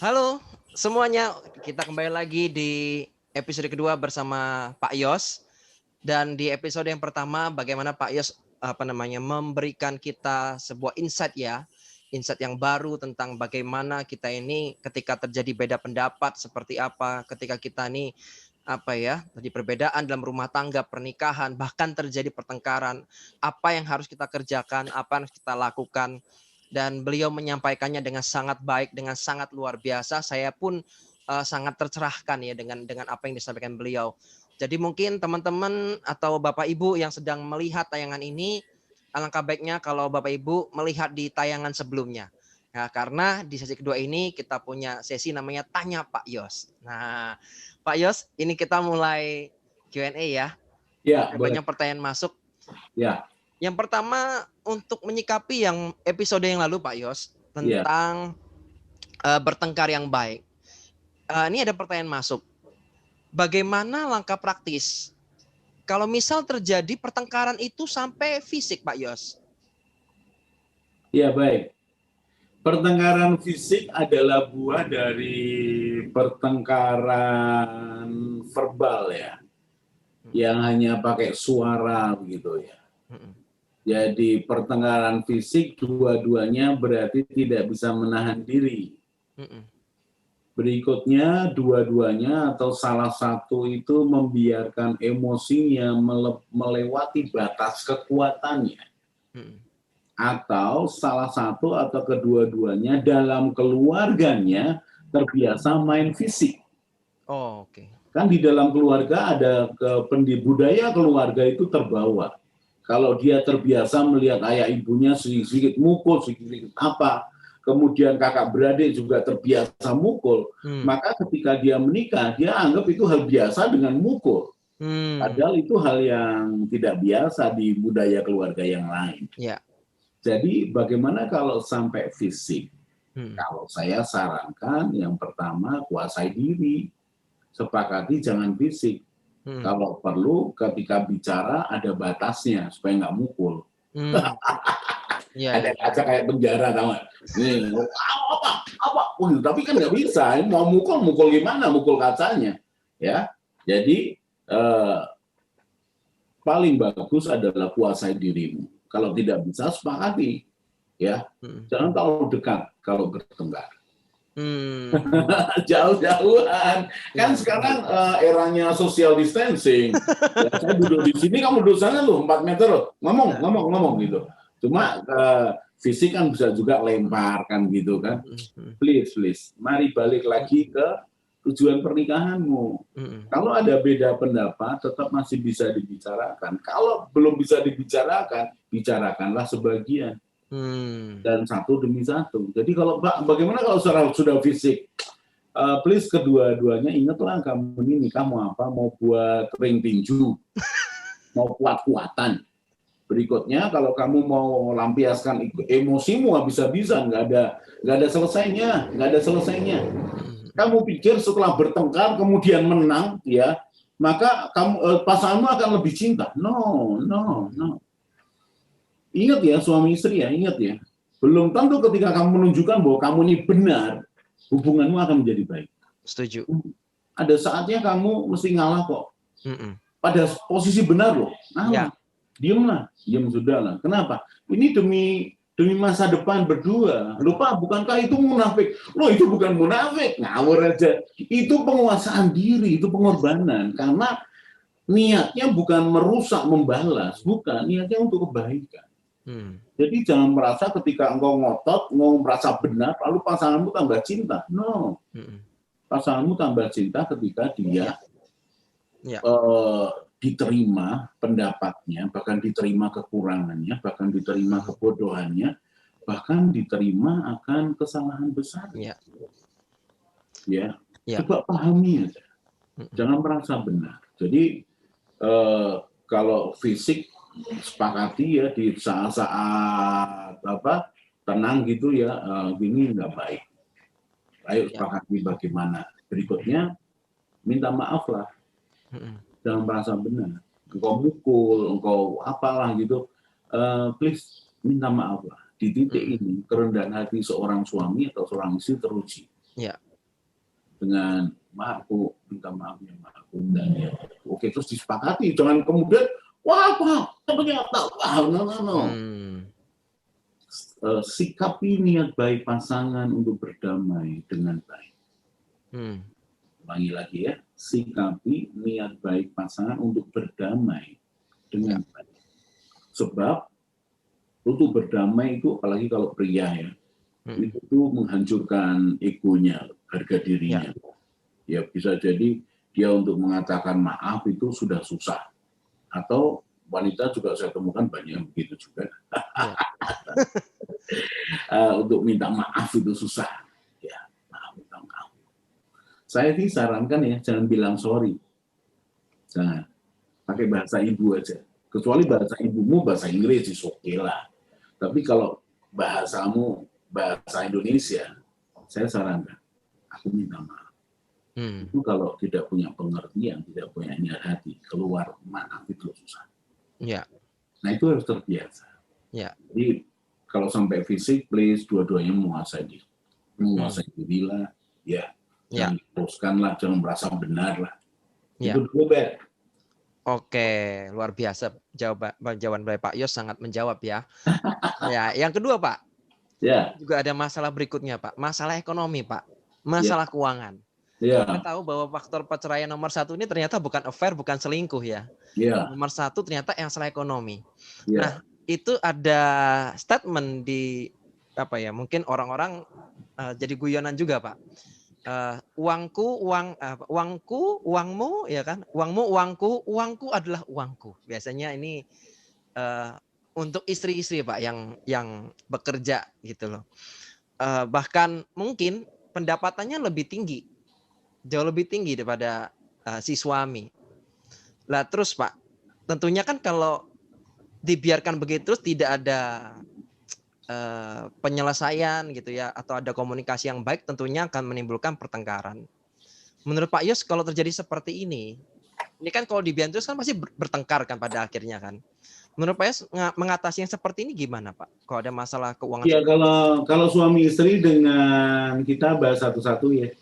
Halo semuanya, kita kembali lagi di episode kedua bersama Pak Yos. Dan di episode yang pertama, bagaimana Pak Yos memberikan kita sebuah insight insight yang baru tentang bagaimana kita ini ketika terjadi beda pendapat seperti apa, ketika kita ini terjadi perbedaan dalam rumah tangga, pernikahan, bahkan terjadi pertengkaran, apa yang harus kita kerjakan, apa yang harus kita lakukan. Dan beliau menyampaikannya dengan sangat baik, dengan sangat luar biasa. Saya pun sangat tercerahkan ya dengan apa yang disampaikan beliau. Jadi mungkin teman-teman atau Bapak Ibu yang sedang melihat tayangan ini, alangkah baiknya kalau Bapak Ibu melihat di tayangan sebelumnya. Ya, karena di sesi kedua ini kita punya sesi namanya Tanya Pak Yos. Nah, Pak Yos, ini kita mulai Q&A ya. Ya, boleh. Banyak pertanyaan masuk. Ya. Yang pertama, untuk menyikapi yang episode yang lalu Pak Yos tentang bertengkar yang baik. Ini ada pertanyaan masuk. Bagaimana langkah praktis kalau misal terjadi pertengkaran itu sampai fisik, Pak Yos? Ya, baik. Pertengkaran fisik adalah buah dari pertengkaran verbal ya, yang hanya pakai suara begitu ya. Jadi pertengkaran fisik dua-duanya berarti tidak bisa menahan diri. Berikutnya dua-duanya atau salah satu itu membiarkan emosinya melewati batas kekuatannya. Atau salah satu atau kedua-duanya dalam keluarganya terbiasa main fisik. Oh, oke. Kan di dalam keluarga ada budaya keluarga itu terbawa. Kalau dia terbiasa melihat ayah ibunya sedikit mukul, sedikit apa, kemudian kakak beradik juga terbiasa mukul, maka ketika dia menikah, dia anggap itu hal biasa dengan mukul. Padahal itu hal yang tidak biasa di budaya keluarga yang lain. Ya. Jadi bagaimana kalau sampai fisik? Kalau saya sarankan yang pertama kuasai diri, sepakati jangan fisik. Kalau perlu ketika bicara ada batasnya supaya nggak mukul. Ada kaca kayak penjara tahu nggak? Nih, apa? Tapi kan nggak bisa. Mau mukul gimana? Mukul kacanya, ya. Jadi paling bagus adalah kuasai dirimu. Kalau tidak bisa sepakati, ya. Jangan terlalu dekat kalau bertengkar. Jauh-jauhan. Kan sekarang eranya social distancing. Ya, saya duduk di sini, kamu duduk sana loh, 4 meter loh. Ngomong gitu. Cuma fisik kan bisa juga lempar kan gitu kan. Please. Mari balik lagi ke tujuan pernikahanmu. Kalau ada beda pendapat, tetap masih bisa dibicarakan. Kalau belum bisa dibicarakan, bicarakanlah sebagian. Dan satu demi satu. Jadi kalau bagaimana kalau sudah fisik? Please kedua-duanya ingatlah kamu ini nikah mau apa? Mau buat ring tinju, mau kuat-kuatan. Berikutnya kalau kamu mau lampiaskan emosimu habis-habisan, nggak ada selesainya. Kamu pikir setelah bertengkar kemudian menang, ya, maka pasanganmu akan lebih cinta? No. Ingat ya suami istri ya, ingat ya. Belum tentu ketika kamu menunjukkan bahwa kamu ini benar, hubunganmu akan menjadi baik. Setuju. Ada saatnya kamu mesti ngalah kok. Pada posisi benar loh. Ngalah. Diam sudahlah. Kenapa? Ini demi masa depan berdua. Lupa, bukankah itu munafik? Loh, itu bukan munafik. Ngawur aja. Itu penguasaan diri, itu pengorbanan. Karena niatnya bukan merusak, membalas. Bukan, niatnya untuk kebaikan. Jadi jangan merasa ketika engkau ngotot, engkau merasa benar, lalu pasanganmu tambah cinta. No. Pasanganmu tambah cinta ketika dia diterima pendapatnya, bahkan diterima kekurangannya, bahkan diterima kebodohannya, bahkan diterima akan kesalahan besar. Ya. Coba pahami aja. Jangan merasa benar. Jadi kalau fisik sepakati ya di saat-saat tenang gitu ya, gini nggak baik. Ayo sepakati bagaimana. Berikutnya minta maaf lah. Jangan merasa benar. Engkau mukul, engkau apalah gitu. Please minta maaf lah. Di titik ini kerendahan hati seorang suami atau seorang istri teruji. dengan maaf aku minta maaf ya aku dan ya oke terus disepakati, jangan kemudian wah Pak ternyata no. Sikapi niat baik pasangan untuk berdamai dengan baik. Ulangi lagi ya, sikapi niat baik pasangan untuk berdamai dengan baik. Sebab untuk berdamai itu apalagi kalau pria ya, itu menghancurkan egonya, harga dirinya. Ya bisa jadi dia untuk mengatakan maaf itu sudah susah. Atau wanita juga saya temukan banyak yang begitu juga. Untuk minta maaf itu susah. Ya, minta maaf. Saya sih sarankan ya, jangan bilang sorry. Jangan. Pakai bahasa ibu aja. Kecuali bahasa ibumu bahasa Inggris, oke lah. Tapi kalau bahasamu bahasa Indonesia, saya sarankan, aku minta maaf. Itu kalau tidak punya pengertian, tidak punya niat hati, keluar maaf itu susah. Nah itu harus terbiasa. Jadi kalau sampai fisik, please dua-duanya menguasai diri. Menguasai dirilah, ya. Jangan diteruskanlah, jangan merasa benar lah. Itu dulu, Bet. Oke, luar biasa jawaban dari Pak Yos sangat menjawab ya. Ya, yang kedua Pak, juga ada masalah berikutnya Pak, masalah ekonomi Pak, masalah keuangan. Kita tahu bahwa faktor perceraian nomor 1 ini ternyata bukan affair, bukan selingkuh ya. Nomor 1 ternyata yang masalah ekonomi. Nah, itu ada statement di apa ya? Mungkin orang-orang jadi guyonan juga Pak. Uangku, uangmu, ya kan? Uangmu, uangku adalah uangku. Biasanya ini untuk istri-istri Pak yang bekerja gitu loh. Bahkan mungkin pendapatannya lebih tinggi, jauh lebih tinggi daripada si suami. Lah terus Pak, tentunya kan kalau dibiarkan begitu terus tidak ada penyelesaian gitu ya, atau ada komunikasi yang baik, tentunya akan menimbulkan pertengkaran. Menurut Pak Yos kalau terjadi seperti ini kan kalau dibiarkan terus kan pasti bertengkar kan pada akhirnya kan. Menurut Pak Yos mengatasi yang seperti ini gimana Pak? Kalau ada masalah keuangan? Ya kalau suami istri dengan kita bahas satu-satu ya.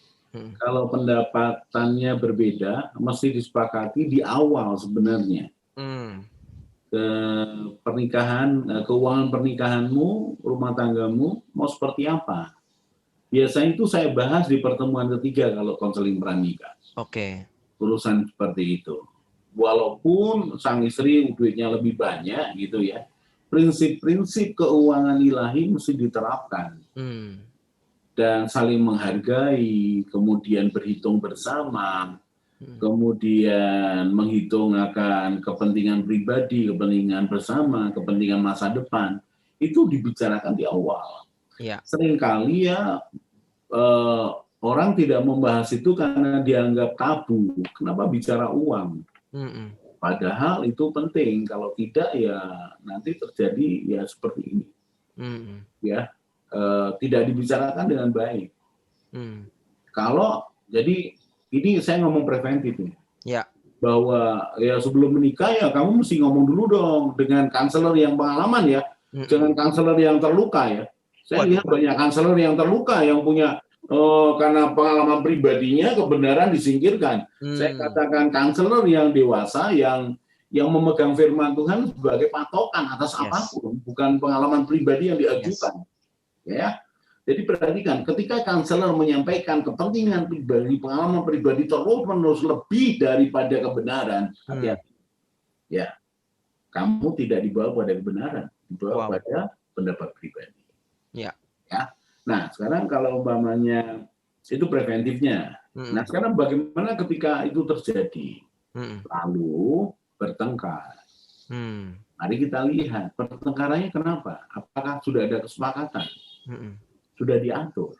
Kalau pendapatannya berbeda, mesti disepakati di awal sebenarnya. Pernikahan, keuangan pernikahanmu, rumah tanggamu mau seperti apa? Biasanya itu saya bahas di pertemuan ketiga kalau konseling pranikah. Urusan seperti itu. Walaupun sang istri duitnya lebih banyak gitu ya, prinsip-prinsip keuangan ilahi mesti diterapkan. Dan saling menghargai, kemudian berhitung bersama, kemudian menghitung akan kepentingan pribadi, kepentingan bersama, kepentingan masa depan, itu dibicarakan di awal. Seringkali ya orang tidak membahas itu karena dianggap tabu. Kenapa bicara uang? Padahal itu penting. Kalau tidak ya nanti terjadi ya seperti ini. Ya tidak dibicarakan dengan baik. Kalau jadi ini saya ngomong preventif ya. Bahwa ya sebelum menikah ya kamu mesti ngomong dulu dong dengan kanselor yang pengalaman ya. Jangan kanselor yang terluka ya. Saya lihat banyak kanselor yang terluka yang punya karena pengalaman pribadinya kebenaran disingkirkan. Saya katakan kanselor yang dewasa yang memegang firman Tuhan sebagai patokan atas apapun, bukan pengalaman pribadi yang diajukan. Ya. Jadi perhatikan, ketika kanselor menyampaikan kepentingan pribadi, pengalaman pribadi terus-menerus lebih daripada kebenaran, hati-hati. Ya, kamu tidak dibawa pada kebenaran, dibawa pada pendapat pribadi. Ya. Nah, sekarang kalau umpamanya itu preventifnya. Nah, sekarang bagaimana ketika itu terjadi? Lalu bertengkar. Mari kita lihat pertengkarannya kenapa? Apakah sudah ada kesepakatan? Sudah diatur.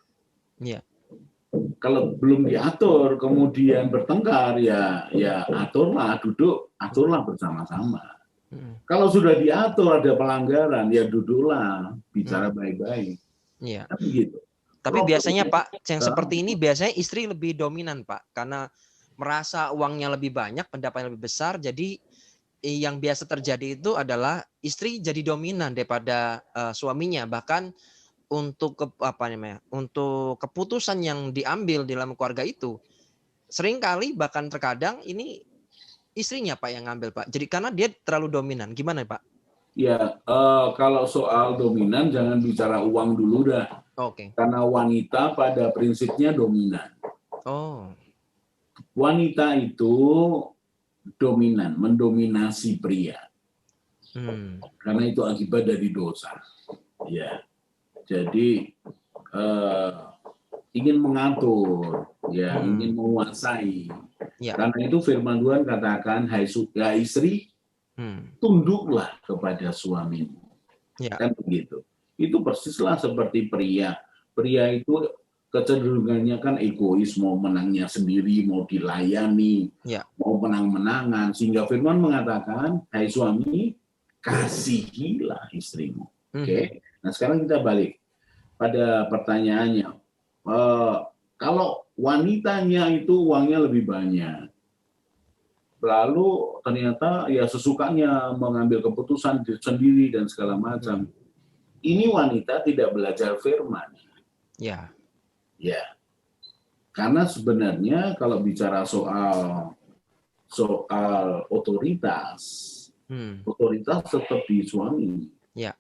Kalau belum diatur, kemudian bertengkar, ya aturlah bersama-sama. Kalau sudah diatur ada pelanggaran, ya duduklah, bicara baik-baik. Gitu. Tapi biasanya Pak, yang seperti ini biasanya istri lebih dominan Pak, karena merasa uangnya lebih banyak, pendapatnya lebih besar, jadi yang biasa terjadi itu adalah istri jadi dominan daripada suaminya, bahkan untuk keputusan yang diambil dalam keluarga itu seringkali bahkan terkadang ini istrinya Pak yang ngambil Pak. Jadi karena dia terlalu dominan. Gimana Pak? Ya, kalau soal dominan jangan bicara uang dulu dah. Oke. Karena wanita pada prinsipnya dominan. Oh. Wanita itu dominan, mendominasi pria. Karena itu akibat dari dosa. Ya. Jadi ingin mengatur, ya, ingin menguasai. Ya. Karena itu firman Tuhan katakan, hai istri, tunduklah kepada suamimu. Ya. Kan begitu. Itu persislah seperti pria. Pria itu kecenderungannya kan egois, mau menangnya sendiri, mau dilayani, ya, mau menang-menangan. Sehingga firman mengatakan, hai suami, kasihilah istrimu. Oke. Nah sekarang kita balik pada pertanyaannya. Kalau wanitanya itu uangnya lebih banyak, lalu ternyata ya sesukanya mengambil keputusan sendiri dan segala macam. Ini wanita tidak belajar firman. Ya. Ya. Karena sebenarnya kalau bicara soal otoritas, otoritas tetap di suami. Ya.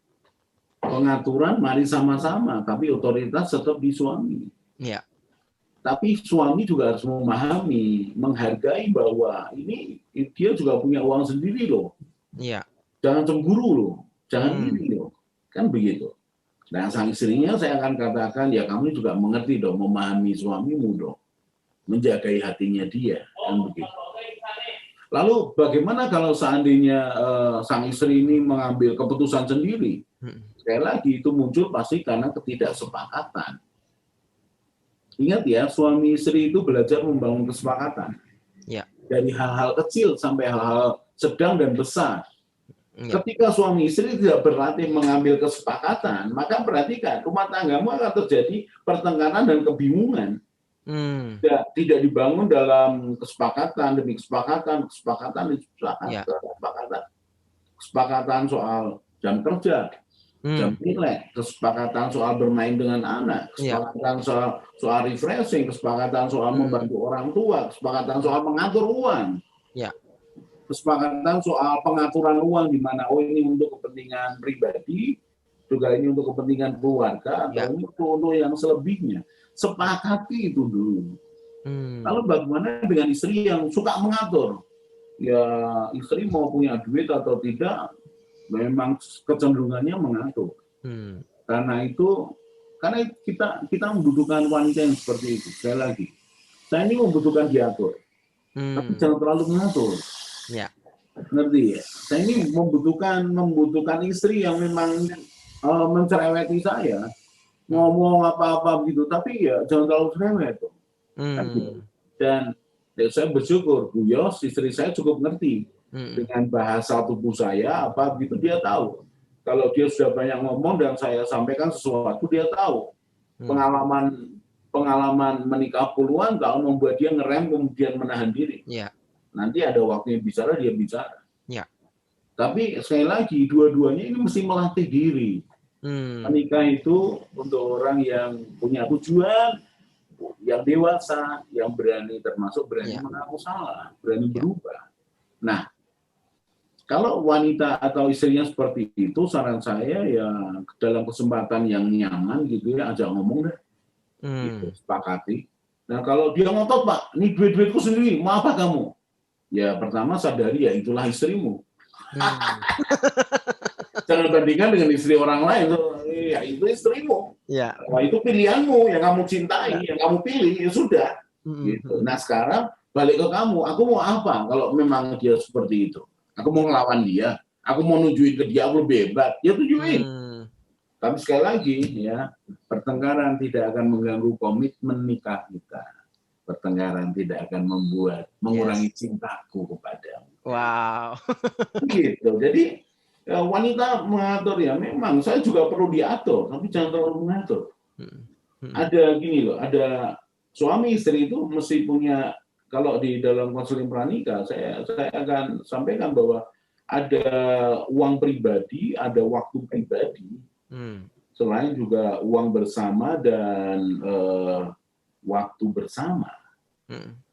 Pengaturan mari sama-sama, tapi otoritas tetap di suami. Ya. Tapi suami juga harus memahami, menghargai bahwa ini dia juga punya uang sendiri loh. Iya. Jangan cemburu loh, jangan iri loh. Kan begitu. Nah, sang istrinya saya akan katakan, ya kamu juga mengerti dong, memahami suamimu dong. Menjagai hatinya dia, kan begitu. Lalu bagaimana kalau seandainya sang istri ini mengambil keputusan sendiri? Sekali lagi itu muncul pasti karena ketidaksepakatan. Ingat ya, suami istri itu belajar membangun kesepakatan. Ya. Dari hal-hal kecil sampai hal-hal sedang dan besar. Ya. Ketika suami istri tidak berlatih mengambil kesepakatan, maka perhatikan, rumah tanggamu akan terjadi pertengkaran dan kebingungan. Tidak dibangun dalam kesepakatan demi kesepakatan, kesepakatan soal jam kerja, jam nilai, kesepakatan soal bermain dengan anak, kesepakatan soal refreshing, kesepakatan soal membantu orang tua, kesepakatan soal mengatur uang, kesepakatan soal pengaturan uang di mana ini untuk kepentingan pribadi, juga ini untuk kepentingan keluarga, atau ini untuk yang selebihnya. Sepakati itu dulu. Lalu bagaimana dengan istri yang suka mengatur? Ya istri mau punya duit atau tidak, memang kecenderungannya mengatur. Karena kita membutuhkan wanita yang seperti itu. Sekali lagi, saya ini membutuhkan diatur, tapi jangan terlalu mengatur. Ya. Ngerti ya? Saya ini membutuhkan istri yang memang mencereweti saya, ngomong apa-apa begitu, tapi ya jangan terlalu cerewet. Dan saya bersyukur Bu Yos, istri saya cukup ngerti dengan bahasa tubuh saya apa begitu, dia tahu. Kalau dia sudah banyak ngomong dan saya sampaikan sesuatu, dia tahu. Pengalaman menikah puluhan tahun membuat dia ngerem kemudian menahan diri. Ya. Nanti ada waktunya bicara, dia bicara. Ya. Tapi sekali lagi dua-duanya ini mesti melatih diri. Menikah itu untuk orang yang punya tujuan, yang dewasa, yang berani, termasuk berani mengaku salah, berani berubah. Nah, kalau wanita atau istrinya seperti itu, saran saya ya dalam kesempatan yang nyaman gitu ya, ajak ngomong deh, gitu, sepakati. Nah kalau dia ngotot, Pak, ini duit-duitku sendiri, mau apa kamu? Ya pertama sadari ya itulah istrimu. Jangan bandingkan dengan istri orang lain, ya itu istrimu. Ya. Nah, itu pilihanmu yang kamu cintai, yang kamu pilih, ya sudah. Gitu. Nah sekarang balik ke kamu, aku mau apa kalau memang dia seperti itu? Aku mau ngelawan dia, aku mau nunjukin ke dia aku lebih hebat, ya tujuin. Tapi sekali lagi ya, pertengkaran tidak akan mengganggu komitmen nikah kita. Pertengkaran tidak akan mengurangi cintaku kepadamu. Wow. Gitu. Jadi wanita mengatur ya, memang saya juga perlu diatur, tapi jangan terlalu mengatur. Ada gini loh, ada suami istri itu mesti punya, kalau di dalam konseling pranikah saya akan sampaikan bahwa ada uang pribadi, ada waktu pribadi. selain juga uang bersama dan waktu bersama.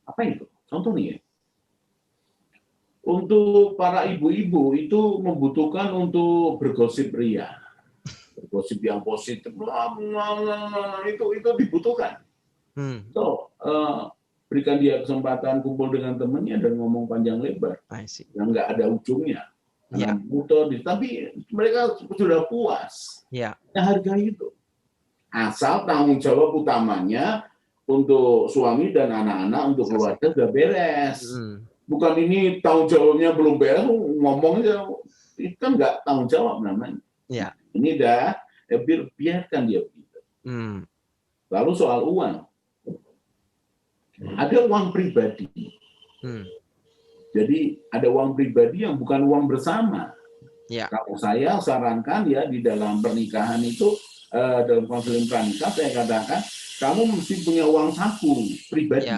Apa itu? Contoh nih ya. Untuk para ibu-ibu itu membutuhkan untuk bergosip ria. Bergosip yang positif. Itu dibutuhkan. So, berikan dia kesempatan kumpul dengan temannya dan ngomong panjang lebar. Yang nggak ada ujungnya. Tapi mereka sudah puas. Hargai itu. Asal tanggung jawab utamanya untuk suami dan anak-anak, untuk keluarga sudah beres. Bukan ini tanggung jawabnya belum beres, ngomongnya itu kan nggak tanggung jawab namanya. Ini dah biarkan dia begitu. Lalu soal uang, ada uang pribadi. Jadi ada uang pribadi yang bukan uang bersama. Kalau saya sarankan ya di dalam pernikahan itu, dalam konseling pranikah saya katakan kamu mesti punya uang saku pribadi.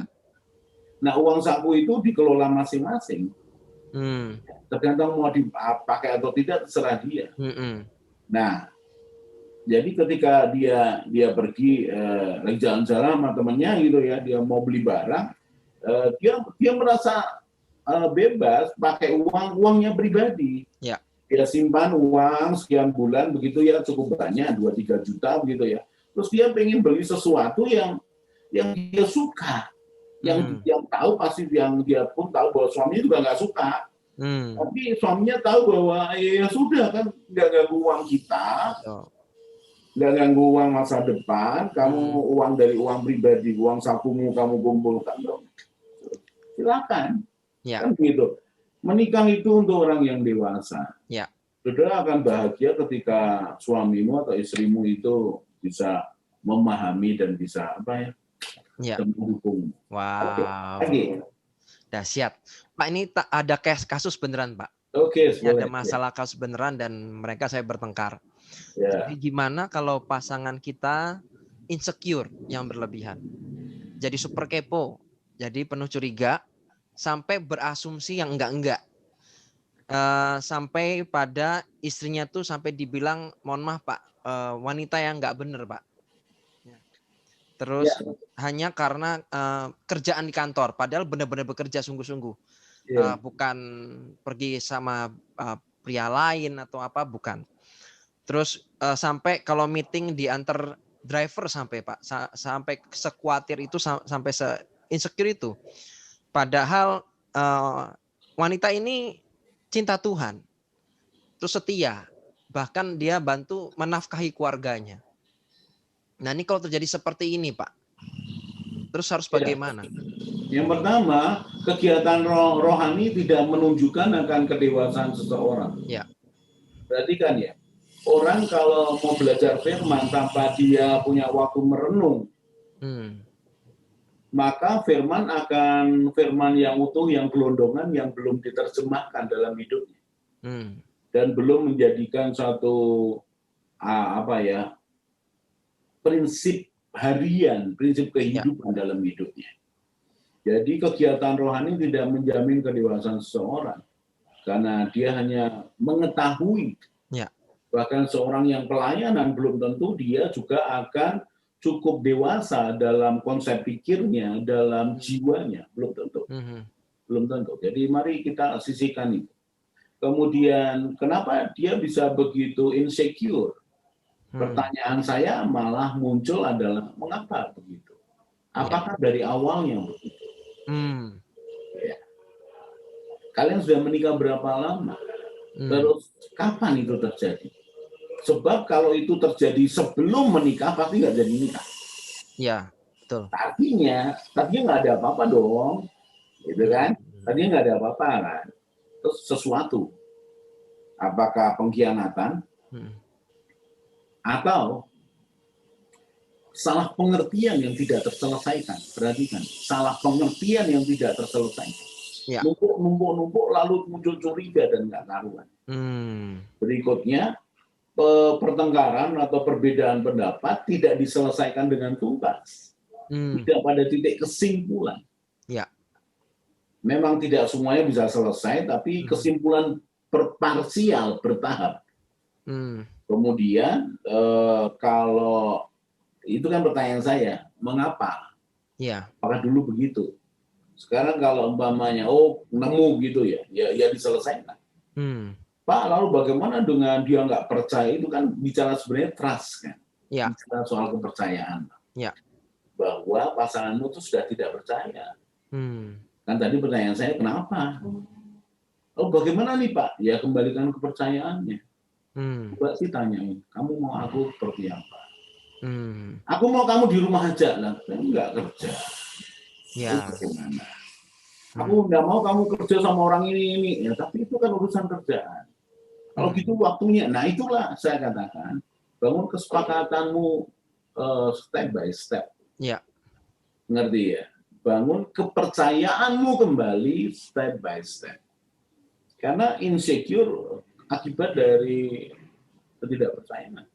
Nah, uang saku itu dikelola masing-masing. Tergantung mau dipakai atau tidak terserah dia. Nah, jadi ketika dia pergi lagi jalan-jalan sama temannya gitu ya, dia mau beli barang, dia merasa bebas pakai uangnya pribadi. Dia simpan uang sekian bulan begitu ya, cukup banyak 2-3 juta begitu ya. Terus dia pengen beli sesuatu yang dia suka. Yang tahu pasti yang dia pun tahu bahwa suaminya juga nggak suka. Tapi suaminya tahu bahwa ya sudah kan nggak ganggu uang kita, nggak ganggu uang masa depan. Kamu uang dari uang pribadi, uang sakumu kamu kumpulkan dong. Silakan. Kan begitu. Menikah itu untuk orang yang dewasa. Saudara akan bahagia ketika suamimu atau istrimu itu bisa memahami dan bisa mendukung. Wow. Dahsyat. Pak, ini ada kasus beneran, Pak. Ada masalah kasus beneran dan mereka saya bertengkar. Jadi gimana kalau pasangan kita insecure yang berlebihan? Jadi super kepo, jadi penuh curiga, sampai berasumsi yang enggak. Sampai pada istrinya tuh sampai dibilang, mohon maaf Pak, wanita yang enggak bener Pak. Terus hanya karena kerjaan di kantor, padahal benar-benar bekerja sungguh-sungguh, bukan pergi sama pria lain atau apa, bukan. Terus sampai kalau meeting diantar driver sampai Pak, sampai sekuatir itu, sampai se-insecure itu. Padahal wanita ini cinta Tuhan, terus setia, bahkan dia bantu menafkahi keluarganya. Nah ini kalau terjadi seperti ini Pak, terus harus bagaimana? Yang pertama, kegiatan rohani tidak menunjukkan akan kedewasaan seseorang. Berarti kan ya, orang kalau mau belajar firman tanpa dia punya waktu merenung, maka firman yang utuh, yang gelondongan, yang belum diterjemahkan dalam hidupnya. Dan belum menjadikan satu prinsip harian, prinsip kehidupan dalam hidupnya. Jadi kegiatan rohani tidak menjamin kedewasaan seseorang, karena dia hanya mengetahui. Bahkan seorang yang pelayanan belum tentu dia juga akan cukup dewasa dalam konsep pikirnya, dalam jiwanya, belum tentu. Belum tentu. Jadi mari kita sisihkan itu. Kemudian kenapa dia bisa begitu insecure? Pertanyaan saya malah muncul adalah mengapa begitu? Apakah dari awalnya begitu? Kalian sudah menikah berapa lama? Terus kapan itu terjadi? Sebab kalau itu terjadi sebelum menikah pasti nggak jadi nikah. Betul. Artinya nggak ada apa-apa dong, gitu kan? Tadinya nggak ada apa-apa kan? Terus sesuatu, apakah pengkhianatan? Atau salah pengertian yang tidak terselesaikan. Perhatikan, salah pengertian yang tidak terselesaikan. Numpuk lalu muncul curiga dan nggak karuan. Berikutnya, pertengkaran atau perbedaan pendapat tidak diselesaikan dengan tuntas. Tidak pada titik kesimpulan. Memang tidak semuanya bisa selesai, tapi kesimpulan parsial, bertahap. Kemudian kalau itu kan pertanyaan saya, mengapa? Ya. Apakah dulu begitu? Sekarang kalau umpamanya, nemu gitu ya diselesaikan. Pak, lalu bagaimana dengan dia nggak percaya? Itu kan bicara sebenarnya trust kan, bicara soal kepercayaan. Bahwa pasanganmu itu sudah tidak percaya. Kan tadi pertanyaan saya, kenapa? Bagaimana nih Pak? Ya kembalikan kepercayaannya. Coba sih tanyain, kamu mau aku seperti apa? Aku mau kamu di rumah aja lah, nggak kerja. Bagaimana? Aku nggak mau kamu kerja sama orang ini, ya tapi itu kan urusan kerjaan. Kalau gitu waktunya, nah itulah saya katakan, bangun kesepakatanmu step by step. Ngerti ya? Bangun kepercayaanmu kembali step by step. Karena insecure akibat dari ketidakpercayaan.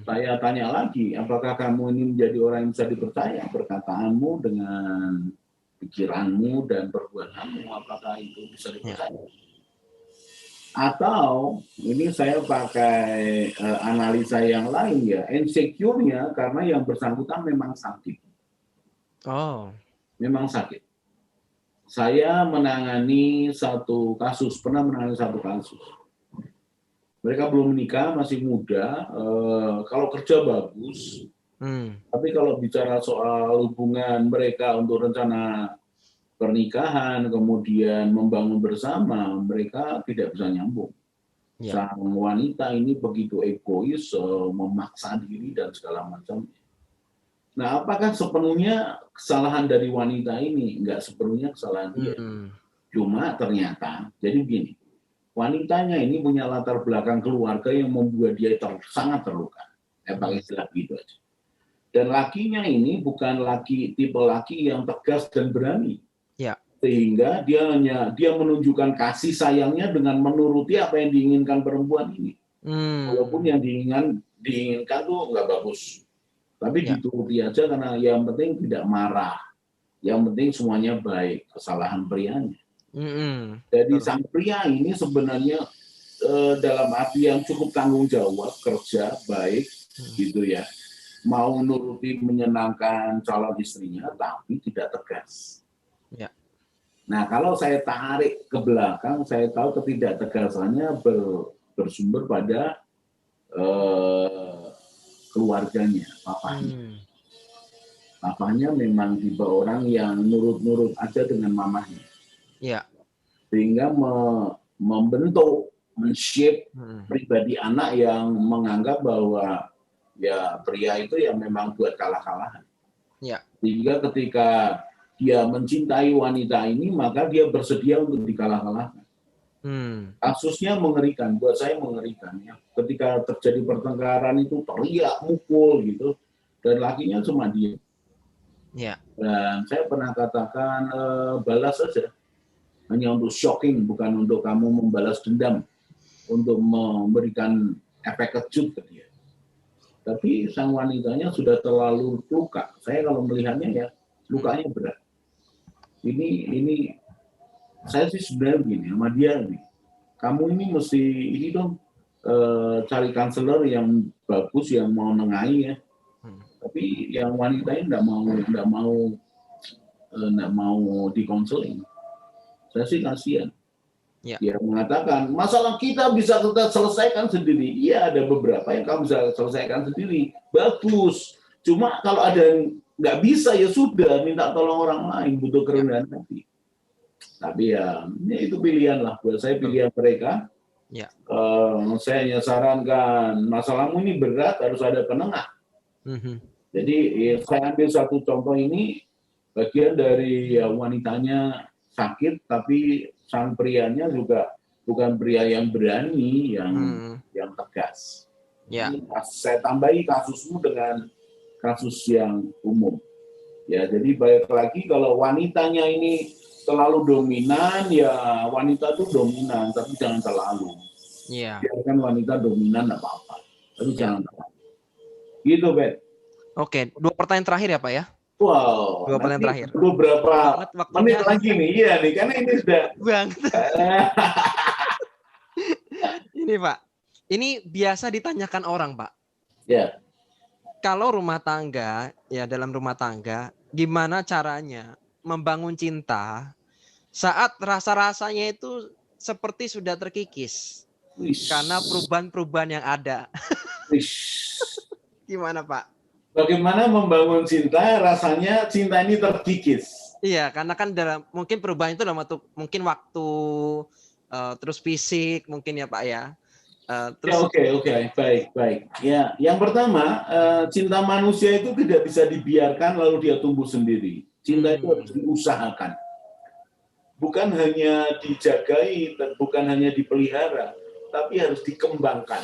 Saya tanya lagi, apakah kamu ini menjadi orang yang bisa dipercaya? Perkataanmu dengan pikiranmu dan perbuatanmu, apakah itu bisa dipercaya? Atau ini saya pakai analisa yang lain ya, insecure-nya karena yang bersangkutan memang sakit. Memang sakit. Saya menangani pernah menangani satu kasus. Mereka belum menikah, masih muda, kalau kerja bagus, tapi kalau bicara soal hubungan mereka untuk rencana pernikahan, kemudian membangun bersama, mereka tidak bisa nyambung. Sang wanita ini begitu egois, memaksa diri dan segala macam. Nah, apakah sepenuhnya kesalahan dari wanita ini? Enggak sepenuhnya kesalahan dia. Cuma ternyata, jadi begini, wanitanya ini punya latar belakang keluarga yang membuat dia sangat terluka. Pakai istilah gitu aja. Dan lakinya ini bukan tipe laki yang tegas dan berani. Sehingga dia menunjukkan kasih sayangnya dengan menuruti apa yang diinginkan perempuan ini. Walaupun yang diinginkan tuh nggak bagus. Tapi dituruti aja karena yang penting tidak marah. Yang penting semuanya baik, kesalahan prianya. Jadi sang pria ini sebenarnya dalam arti yang cukup tanggung jawab, kerja baik, gitu ya. Mau nuruti menyenangkan calon istrinya, tapi tidak tegas. Nah, kalau saya tarik ke belakang, saya tahu ketidaktegasannya bersumber pada keluarganya, papahnya. Papahnya memang tipe orang yang nurut-nurut aja dengan mamahnya. Sehingga membentuk, men-shape pribadi anak yang menganggap bahwa ya pria itu ya memang buat kalah-kalahan. Sehingga ketika dia mencintai wanita ini, maka dia bersedia untuk dikalah-kalahkan. Kasusnya mengerikan, buat saya mengerikan ya. Ketika terjadi pertengkaran itu teriak, mukul gitu, dan lakinya cuma diam. Dan saya pernah katakan balas saja, hanya untuk shocking, bukan untuk kamu membalas dendam, untuk memberikan efek kejut ke dia. Tapi sang wanitanya sudah terlalu luka. Saya kalau melihatnya ya lukanya berat. Ini saya sih sebenarnya begini sama dia nih. Kamu ini mesti cari konselor yang bagus, yang mau nengahi ya. Tapi yang wanita ini nggak mau dikonseling. Saya sih kasihan. Dia mengatakan masalah kita bisa kita selesaikan sendiri. Iya, ada beberapa yang kamu bisa selesaikan sendiri. Bagus. Cuma kalau ada yang nggak bisa ya sudah, minta tolong orang lain, butuh kerendahan hati. Tapi ya itu pilihan lah, buat saya pilihan mereka. Saya hanya sarankan, masalahmu ini berat, harus ada penengah. Jadi saya ambil satu contoh ini, bagian dari wanitanya sakit, tapi sang prianya juga bukan pria yang berani, yang tegas. Saya tambahi kasusmu dengan kasus yang umum. Ya, jadi balik lagi kalau wanitanya ini terlalu dominan, ya wanita itu dominan, tapi jangan terlalu. Biarkan wanita dominan nggak apa-apa, tapi jangan terlalu. Gitu, Bet. Oke, 2 pertanyaan terakhir ya, Pak ya? Wow. 2 pertanyaan terakhir. Beberapa menit lagi nih, iya nih, karena ini sudah. Ini Pak, Ini biasa ditanyakan orang, Pak. Ya, Kalau rumah tangga, ya dalam rumah tangga, gimana caranya membangun cinta saat rasa-rasanya itu seperti sudah terkikis karena wish, perubahan-perubahan yang ada. wish. Gimana, Pak? Bagaimana membangun cinta? Rasanya cinta ini terkikis. Iya, karena kan dalam mungkin perubahan itu dalam waktu terus fisik mungkin ya, Pak ya. Ya, Terus oke, baik, baik. Ya, yang pertama, cinta manusia itu tidak bisa dibiarkan lalu dia tumbuh sendiri. Cinta itu harus diusahakan. Bukan hanya dijagai dan bukan hanya dipelihara, tapi harus dikembangkan.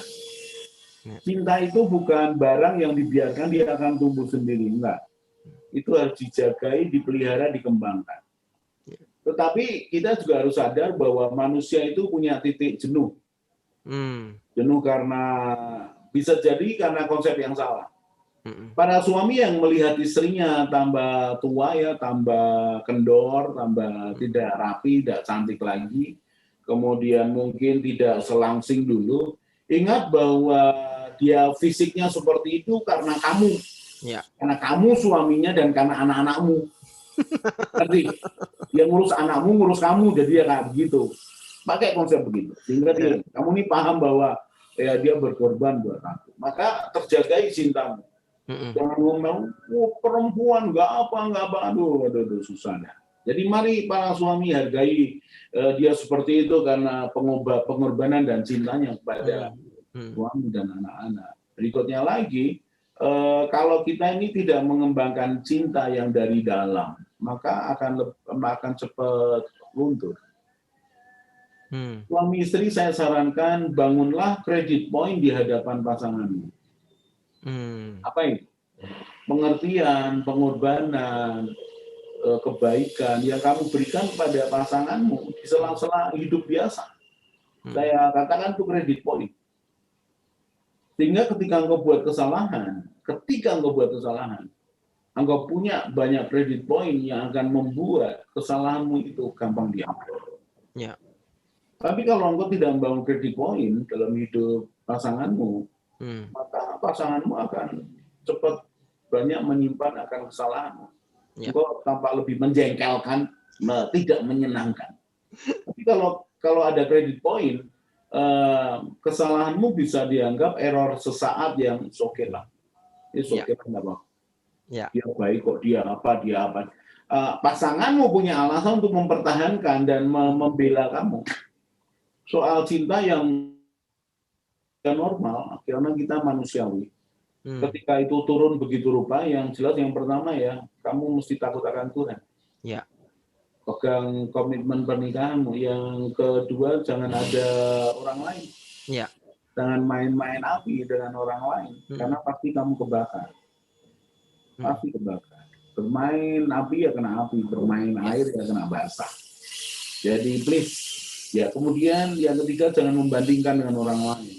Cinta itu bukan barang yang dibiarkan dia akan tumbuh sendiri, enggak. Itu harus dijagai, dipelihara, dikembangkan. Tetapi kita juga harus sadar bahwa manusia itu punya titik jenuh. Jenuh karena bisa jadi karena konsep yang salah. Para suami yang melihat istrinya tambah tua ya, tambah kendor, tambah tidak rapi, tidak cantik lagi, kemudian mungkin tidak selangsing dulu, ingat bahwa dia fisiknya seperti itu karena kamu. ya. Karena kamu suaminya dan karena anak-anakmu. Ngerti? Dia ngurus anakmu, ngurus kamu, jadi dia kayak begitu. Pakai konsep begitu. Sehingga dia, kamu ini paham bahwa ya dia berkorban buat aku. Maka terjagai cintamu. Jangan ngomong, perempuan nggak apa, aduh, susah dah. Jadi mari para suami hargai dia seperti itu karena pengorbanan dan cintanya kepada suami dan anak-anak. Berikutnya lagi, kalau kita ini tidak mengembangkan cinta yang dari dalam, maka akan cepat luntur. Suami istri saya sarankan bangunlah credit point di hadapan pasanganmu. Apa itu? Pengertian, pengorbanan, kebaikan yang kamu berikan kepada pasanganmu di sela-sela hidup biasa. Saya katakan itu credit point. Sehingga ketika engkau buat kesalahan, engkau punya banyak credit point yang akan membuat kesalahanmu itu gampang diampuni. Ya. Tapi kalau engkau tidak membangun credit point dalam hidup pasanganmu, maka pasanganmu akan cepat banyak menyimpan akan kesalahanmu. Engkau tampak lebih menjengkelkan, tidak menyenangkan. Tapi kalau ada credit point, kesalahanmu bisa dianggap error sesaat yang oke lah. Oke lah, dia baik kok, dia apa. Pasanganmu punya alasan untuk mempertahankan dan membela kamu. Soal cinta yang normal, karena kita manusiawi. Ketika itu turun begitu rupa, yang jelas yang pertama ya, kamu mesti takut akan Tuhan. Ya. Pegang komitmen pernikahanmu. Yang kedua, jangan ada orang lain. Ya. Jangan main-main api dengan orang lain, karena pasti kamu kebakar. Pasti kebakar. Bermain api ya kena api, bermain air ya kena basah. Jadi please, ya kemudian yang ketiga jangan membandingkan dengan orang lain.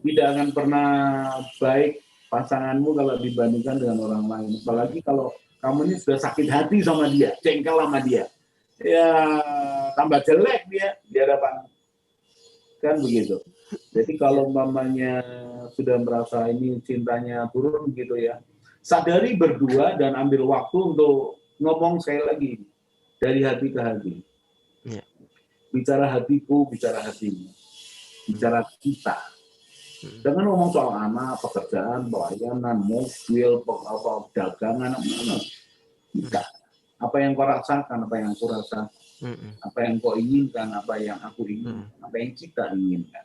Tidak akan pernah baik pasanganmu kalau dibandingkan dengan orang lain. Apalagi kalau kamu ini sudah sakit hati sama dia, jengkel sama dia, ya tambah jelek dia di hadapan. Kan begitu. Jadi kalau mamanya sudah merasa ini cintanya turun gitu ya, sadari berdua dan ambil waktu untuk ngomong sekali lagi dari hati ke hati. Bicara hatiku, bicara hatimu. Bicara kita. Jangan ngomong soal anak, pekerjaan, pelayanan, mobil, dagangan, tidak. Apa yang kau rasakan, apa yang aku rasakan, apa yang kau inginkan, apa yang aku inginkan, apa yang kita inginkan.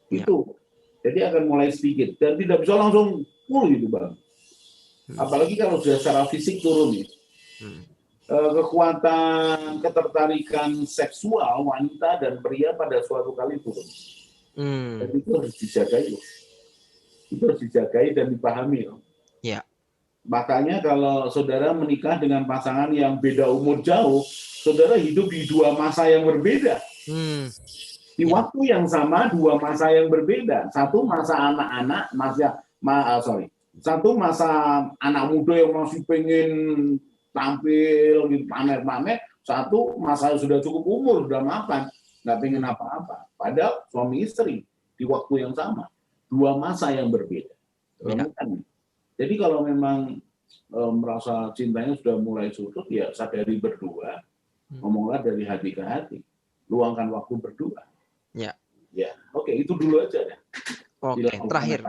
Itu. Jadi akan mulai sedikit dan tidak bisa langsung full gitu bang. Apalagi kalau sudah secara fisik turun ya. Kekuatan ketertarikan seksual wanita dan pria pada suatu kali turun. Dan itu harus dijagai. Itu harus dijagai dan dipahami. Ya. Makanya kalau saudara menikah dengan pasangan yang beda umur jauh, saudara hidup di dua masa yang berbeda. Di waktu yang sama, dua masa yang berbeda. Satu masa anak-anak, satu masa anak muda yang masih pengen tampil, pamer-pamer. Satu masa sudah cukup umur, sudah mapan, nggak pengen apa-apa. Padahal suami istri. di waktu yang sama, dua masa yang berbeda. Ya. Jadi kalau memang merasa cintanya sudah mulai surut, ya sadari berdua, ngomonglah dari hati ke hati, luangkan waktu berdua. Ya. Ya, oke, itu dulu aja ya. Oke, terakhir.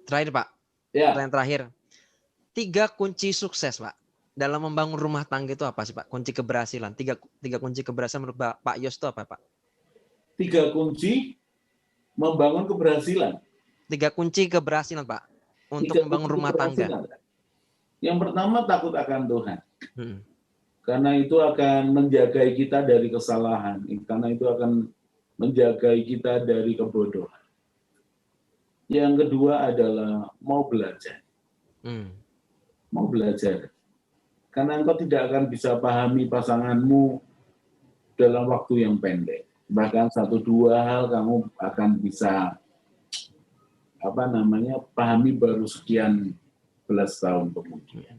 Terakhir Pak. Ya. Pertanyaan terakhir. 3 kunci sukses Pak dalam membangun rumah tangga itu apa sih Pak? Kunci keberhasilan. Tiga kunci keberhasilan menurut Pak Yos itu apa Pak? 3 kunci membangun keberhasilan. 3 kunci keberhasilan Pak untuk membangun rumah tangga. Yang pertama, takut akan Tuhan. Karena itu akan menjagai kita dari kesalahan. Karena itu akan menjagai kita dari kebodohan. Yang kedua adalah mau belajar. Mau belajar. Karena engkau tidak akan bisa pahami pasanganmu dalam waktu yang pendek. Bahkan 1-2 hal kamu akan bisa pahami baru sekian belas tahun kemudian.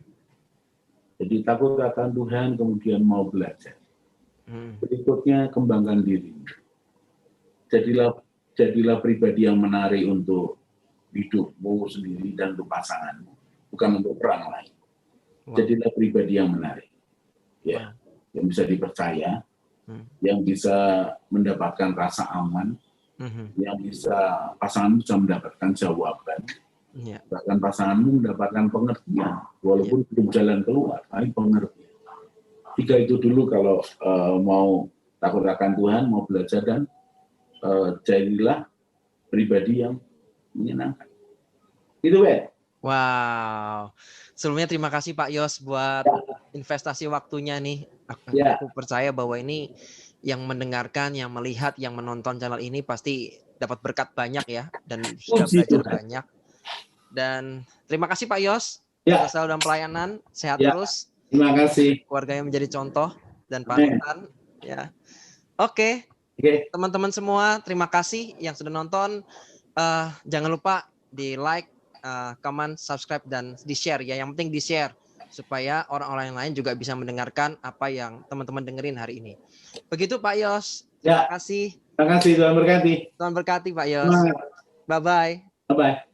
Jadi takut akan Tuhan, kemudian mau belajar. Berikutnya, kembangkan diri. Jadilah pribadi yang menarik untuk hidupmu sendiri dan untuk pasanganmu, bukan untuk orang lain. Jadilah pribadi yang menarik, ya, yang bisa dipercaya, yang bisa mendapatkan rasa aman, yang pasanganmu bisa mendapatkan jawaban, bahkan pasanganmu mendapatkan pengertian, walaupun belum jalan keluar, tapi pengertian. 3 itu dulu kalau mau takut akan Tuhan, mau belajar, dan jadilah pribadi yang menyenangkan. Itu ya. Wow. Sebelumnya terima kasih Pak Yos buat investasi waktunya nih. Aku percaya bahwa ini yang mendengarkan, yang melihat, yang menonton channel ini pasti dapat berkat banyak ya, dan sudah belajar banyak. Dan terima kasih Pak Yos. Selalu dalam pelayanan, sehat terus. Terima kasih. Keluarganya menjadi contoh dan panutan. Ya. Oke. Teman-teman semua, terima kasih yang sudah nonton. Jangan lupa di like, comment, subscribe, dan di share ya. Yang penting di share supaya orang-orang yang lain juga bisa mendengarkan apa yang teman-teman dengerin hari ini. Begitu Pak Yos. Terima kasih. Terima kasih, Tuhan berkati. Tuhan berkati Pak Yos. Bye bye. Bye bye.